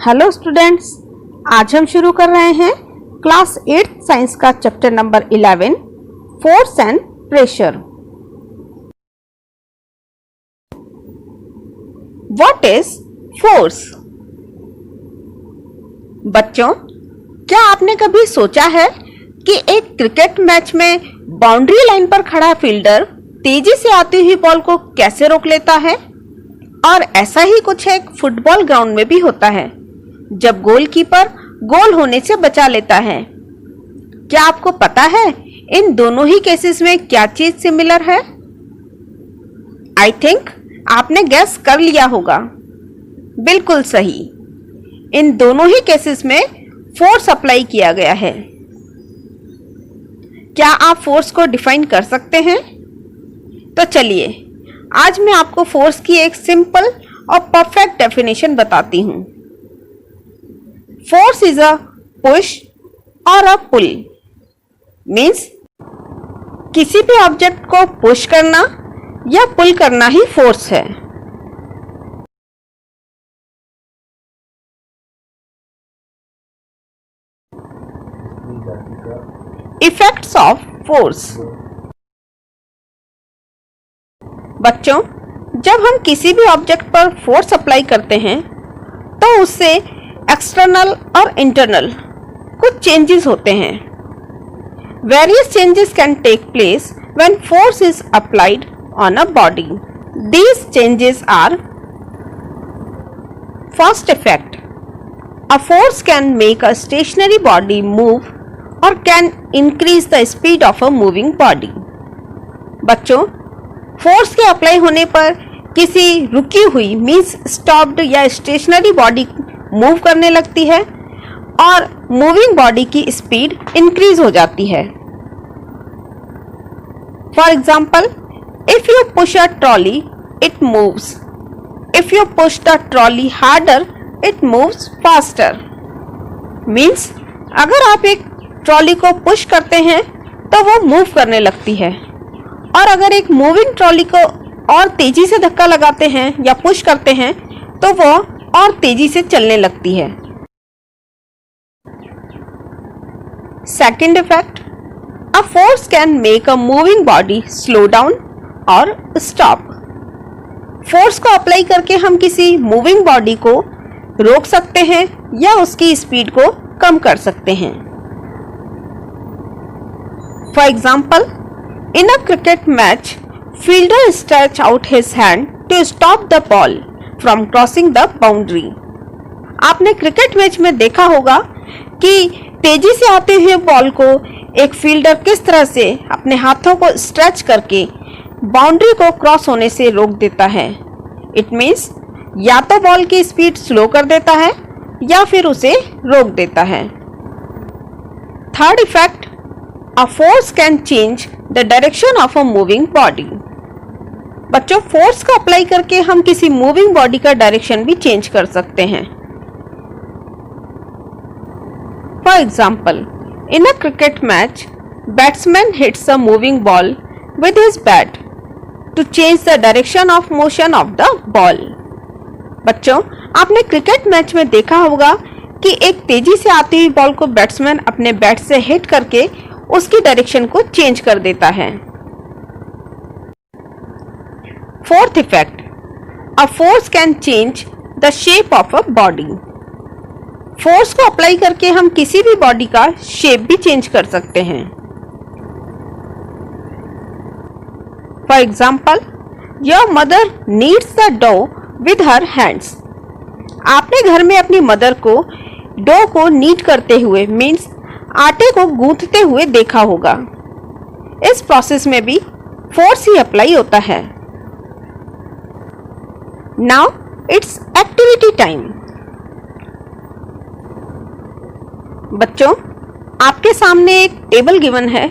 Hello students, आज हम शुरू कर रहे हैं क्लास 8 साइंस का chapter number 11 force and pressure. What is force? बच्चों, क्या आपने कभी सोचा है कि एक क्रिकेट मैच में बाउंड्री लाइन पर खड़ा फील्डर तेजी से आती हुई बॉल को कैसे रोक लेता है? और ऐसा ही कुछ एक फुटबॉल ग्राउंड में भी होता है जब गोलकीपर गोल होने से बचा लेता है। क्या आपको पता है इन दोनों ही केसेस में क्या चीज सिमिलर है? आई थिंक आपने गैस कर लिया होगा। बिल्कुल सही, इन दोनों ही केसेस में फोर्स अप्लाई किया गया है। क्या आप फोर्स को डिफाइन कर सकते हैं? तो चलिए, आज मैं आपको फोर्स की एक सिंपल और परफेक्ट डेफिनेशन बताती हूं। फोर्स इज अ पुश और अ पुल। मीन्स किसी भी ऑब्जेक्ट को पुश करना या पुल करना ही फोर्स है। Effects of force. बच्चों, जब हम किसी भी ऑब्जेक्ट पर फोर्स अप्लाई करते हैं तो उससे एक्सटर्नल और इंटरनल कुछ चेंजेस होते हैं। Various changes can take place when force is applied on a body. These changes are: first effect, a force can make a stationary body move और can increase the speed of a moving body. बच्चों, force के apply होने पर किसी रुकी हुई means stopped या stationary body move करने लगती है और मूविंग बॉडी की स्पीड इंक्रीज हो जाती है। For example, if you push a trolley it moves. If you push the trolley harder it moves faster. Means अगर आप एक ट्रॉली को पुश करते हैं तो वो मूव करने लगती है, और अगर एक मूविंग ट्रॉली को और तेजी से धक्का लगाते हैं या पुश करते हैं तो वो और तेजी से चलने लगती है। Second effect, a force can make a moving body slow down और स्टॉप। फोर्स को अप्लाई करके हम किसी मूविंग बॉडी को रोक सकते हैं या उसकी स्पीड को कम कर सकते हैं। For example, in a cricket match, fielder stretch out his hand to stop the ball from crossing the boundary. आपने क्रिकेट मैच में देखा होगा कि तेजी से आते हुए बॉल को एक फील्डर किस तरह से अपने हाथों को स्ट्रेच करके बाउंड्री को क्रॉस होने से रोक देता है। इट मीन्स या तो बॉल की स्पीड स्लो कर देता है या फिर उसे रोक देता है। Third effect, a force can change the direction of a moving body. बच्चों, फोर्स को अप्लाई करके हम किसी मूविंग बॉडी का डायरेक्शन भी चेंज कर सकते हैं। For example, in a cricket match, batsman hits a moving ball with his bat to change the direction of motion of the ball. बच्चों, आपने क्रिकेट मैच में देखा होगा कि एक तेजी से आती हुई बॉल को बैट्समैन अपने बैट से हिट करके उसकी डायरेक्शन को चेंज कर देता है। Fourth effect, a force can change the shape of a body. Force को अप्लाई करके हम किसी भी बॉडी का शेप भी चेंज कर सकते हैं। For example, your mother needs the dough with her hands. आपने घर में अपनी मदर को डो को नीड करते हुए मीन्स आटे को गूंथते हुए देखा होगा। इस प्रोसेस में भी फोर्स ही अप्लाई होता है। Now it's activity time. बच्चों, आपके सामने एक टेबल गिवन है।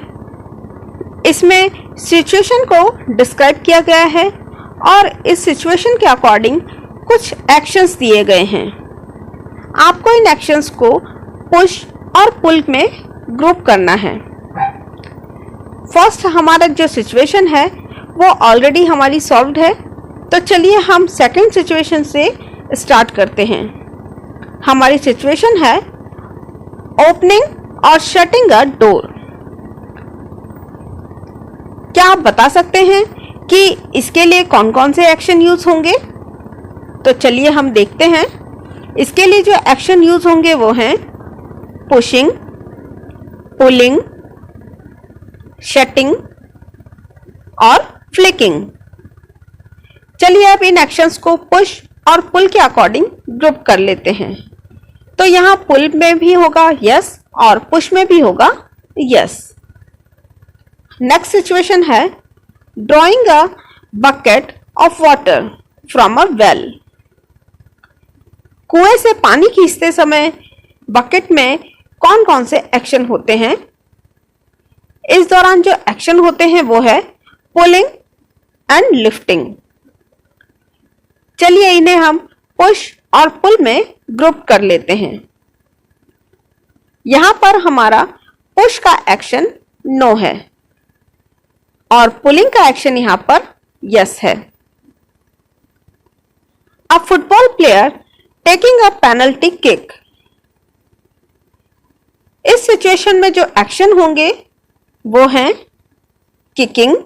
इसमें सिचुएशन को डिस्क्राइब किया गया है और इस सिचुएशन के अकॉर्डिंग कुछ एक्शंस दिए गए हैं। आपको इन एक्शंस को पुश और पुल में ग्रुप करना है। फर्स्ट, हमारा जो सिचुएशन है वो ऑलरेडी हमारी सॉल्व्ड है, तो चलिए हम सेकंड सिचुएशन से स्टार्ट करते हैं। हमारी सिचुएशन है ओपनिंग और शटिंग अ डोर। क्या आप बता सकते हैं कि इसके लिए कौन कौन से एक्शन यूज होंगे? तो चलिए हम देखते हैं। इसके लिए जो एक्शन यूज होंगे वो हैं पुशिंग, पुलिंग, शटिंग और फ्लिकिंग। चलिए अब इन एक्शंस को पुश और पुल के अकॉर्डिंग ग्रुप कर लेते हैं। तो यहाँ पुल में भी होगा यस और पुश में भी होगा यस। नेक्स्ट सिचुएशन है drawing a bucket of water from a well. कुएं से पानी खींचते समय बकेट में कौन कौन से एक्शन होते हैं? इस दौरान जो एक्शन होते हैं वो है पुलिंग एंड लिफ्टिंग। चलिए इन्हें हम पुश और पुल में ग्रुप कर लेते हैं। यहां पर हमारा पुश का एक्शन नो है और पुलिंग का एक्शन यहां पर यस है। A football player taking a penalty kick. इस सिचुएशन में जो एक्शन होंगे वो हैं किकिंग,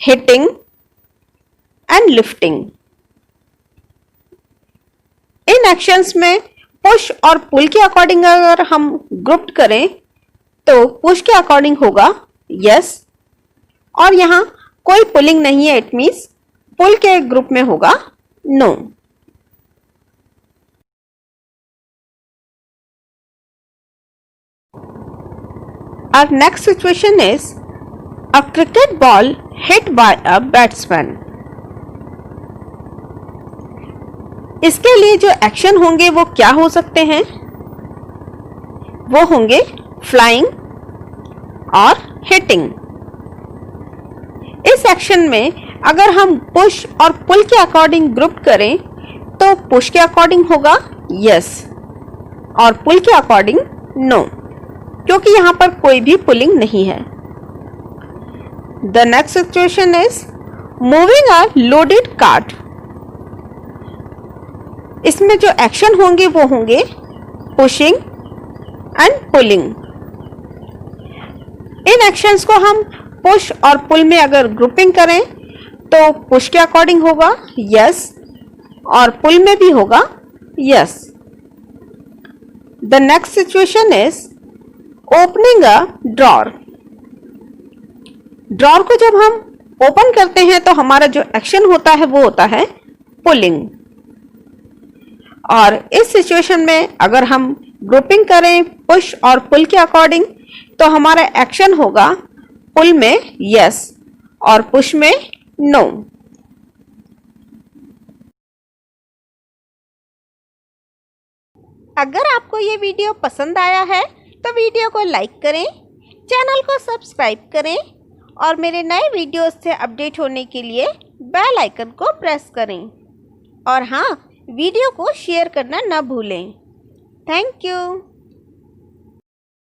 हिटिंग एंड लिफ्टिंग। इन एक्शंस में पुश और पुल के अकॉर्डिंग अगर हम ग्रुप करें तो पुश के अकॉर्डिंग होगा यस और यहां कोई पुलिंग नहीं है, इट मींस पुल के ग्रुप में होगा no. Our next situation is a cricket ball hit by a batsman. इसके लिए जो एक्शन होंगे वो क्या हो सकते हैं? वो होंगे फ्लाइंग और हिटिंग। इस एक्शन में अगर हम पुश और पुल के अकॉर्डिंग ग्रुप करें तो पुश के अकॉर्डिंग होगा यस और पुल के अकॉर्डिंग नो, क्योंकि यहां पर कोई भी पुलिंग नहीं है। The next situation is moving a loaded cart. इसमें जो एक्शन होंगे वो होंगे pushing and pulling. In actions को हम पुश और पुल में अगर ग्रुपिंग करें तो पुश के अकॉर्डिंग होगा यस और पुल में भी होगा yes. The next situation is opening a drawer. Drawer को जब हम ओपन करते हैं तो हमारा जो एक्शन होता है वो होता है पुलिंग और इस सिचुएशन में अगर हम ग्रुपिंग करें पुश और पुल के अकॉर्डिंग तो हमारा एक्शन होगा पुल में यस और पुश में नो। अगर आपको ये वीडियो पसंद आया है तो वीडियो को लाइक करें, चैनल को सब्सक्राइब करें और मेरे नए वीडियोस से अपडेट होने के लिए बेल आइकन को प्रेस करें। और हाँ, वीडियो को शेयर करना न भूलें। Thank you.